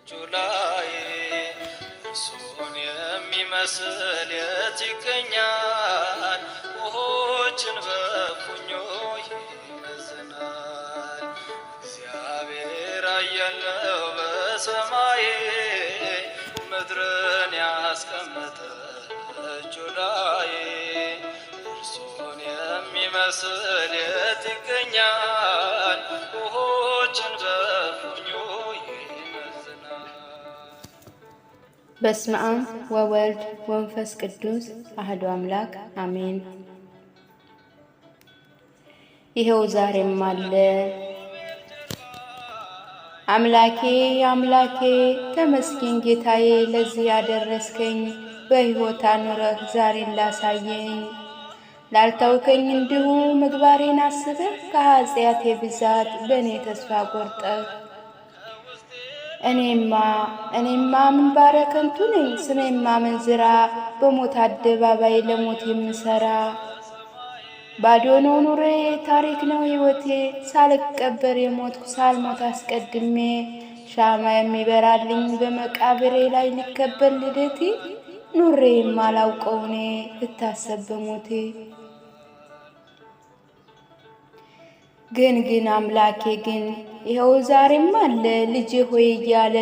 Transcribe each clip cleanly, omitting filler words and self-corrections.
ጁላይ እርሱን የሚመስል የት ይገኛል? ውኆችን በፉኙ ይመዝናል። እግዚአብሔር ኃያል ነው በሰማይ ምድርን ያስቀመጠ ጁላይ እርሱን የሚመስል የት ይገኛል? ውኆችን በፉኙ ይመዝናል። በስመ አብ ወወልድ ወመንፈስ ቅዱስ አሐዱ አምላክ አሜን። ይኸው ዛሬም አለ። አምላኬ አምላኬ ተመስገን ጌታዬ፣ ለዚህ ያደረስከኝ በሕይወት አኑረህ ዛሬን ላሳየኝ። ላልተውከኝ እንዲሁ ምግባሬን አስበህ ከኃጢአቴ ብዛት በእኔ ተስፋ ቆርጠህ እኔማ ምንባረ ከንቱ ነኝ፣ ስሜማ አመንዝራ፣ በሞት አደባባይ ለሞት የምሰራ። ባዶ ነው ኑሮዬ፣ ታሪክ ነው ሕይወቴ፣ ሳልቀበር የሞትኩ ሳልሞት አስቀድሜ። ሻማ የሚበራልኝ በመቃብሬ ላይ ሊከበር ልደቴ፣ ኑሬ የማላውቀው እኔ ልታሰብ በሞቴ። ግን አምላኬ ግን ይኸው ዛሬም አለ ልጄ ሆይ እያለ፣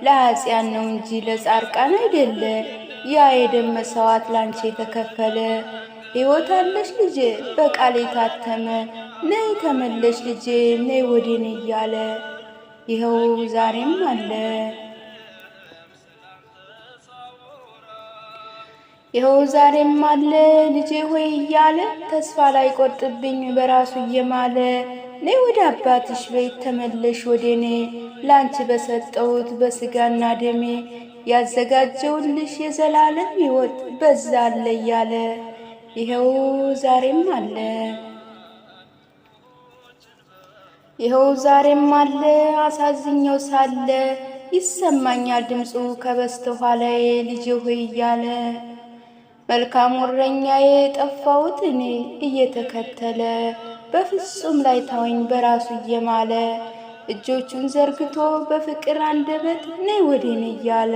ለኃጢአን ነው እንጂ ለጻድቃን አይደለ። ያ የደም መሥዋዕት ላንቺ የተከፈለ። ሕይወት አለሽ ልጄ በቃል የታተመ፣ ነይ ተመለሽ ልጄ ነይ ወዴኔ እያለ፣ ይኸው ዛሬም አለ። ይኸው ዛሬም አለ ልጄ ሆይ እያለ፣ ተስፋ ላይ ቆርጥብኝ በራሱ እየማለ። ነይ ወደ አባትሽ ቤት ተመለሽ ወዴኔ፣ ላንቺ በሰጠሁት በሥጋና ደሜ ያዘጋጀውልሽ የዘላለም ሕይወት በዛ አለ እያለ፣ ይኸው ዛሬም አለ። ይኸው ዛሬም አለ። አሳዝኛው ሳለ ይሰማኛል ድምፁ ከበስተኋላዬ ልጄ ሆይ እያለ፣ መልካም እረኛዬ ጠፋሁት እኔ እየተከተለ፣ በፍጹም ላይ ተወኝ በራሱ እየማለ፣ እጆቹን ዘርግቶ በፍቅር አንደበት ነይ ወዴኔ እያለ፣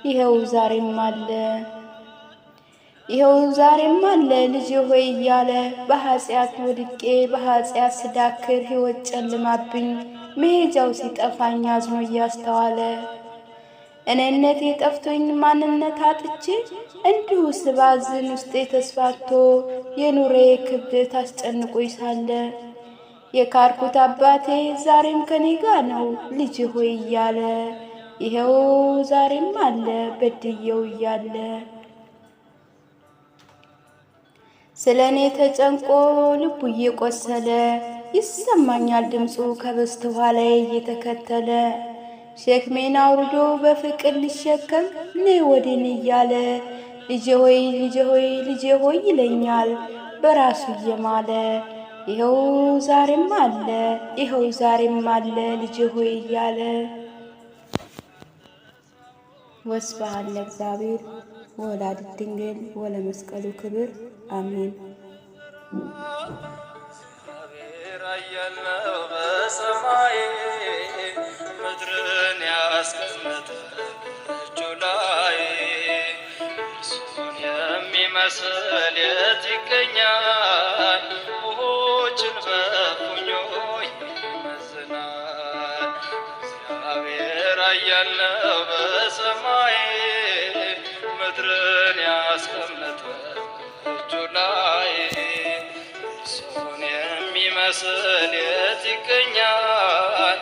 ይኸው ዛሬም አለ። ይኸው ዛሬም አለ ልጄ ሆይ እያለ፣ በኃጢአት ወድቄ በኃጢአት ስዳክር ሕይወት ጨልማብኝ፣ መሄጃው ሲጠፋኝ አዝኖ እያስተዋለ፣ እኔነቴ ጠፍቶኝ ማንነት አጥቼ፣ እንዲሁ ስባዝን ውስጤ ተስፋቶ፣ የኑሬ ክብደት አስጨንቆኝ ሳለ፣ የካርኩት አባቴ ዛሬም ከኔ ጋ ነው ልጄ ሆይ እያለ፣ ይኸው ዛሬም አለ በድየው እያለ፣ ስለ እኔ ተጨንቆ ልቡ እየቆሰለ፣ ይሰማኛል ድምፁ ከበስተኋላዬ እየተከተለ፣ ሸክሜን አውርዶ በፍቅር ሊሸከም ነይ ወዴኔ እያለ፣ ልጄ ሆይ ልጄ ሆይ ልጄ ሆይ ይለኛል በራሱ እየማለ፣ ይኸው ዛሬም አለ ይኸው ዛሬም አለ ልጄ ሆይ እያለ። ወስብሐት ለእግዚአብሔር ወወላዲቱ ድንግል ወለመስቀሉ ክብር አሜን። እግዚአብሔር ኃያል ነው በሰማይ ምድርን ያስቀመጠ ጁላይ እርሱን የሚመስል የት ይገኛል? ውኆችን በፉኙ ይመዝናል። እግዚአብሔር ኃያል ነው በሰማይ ምድርን ያስቀመጠ ጁላይ እርሱን የሚመስል የት ይገኛል?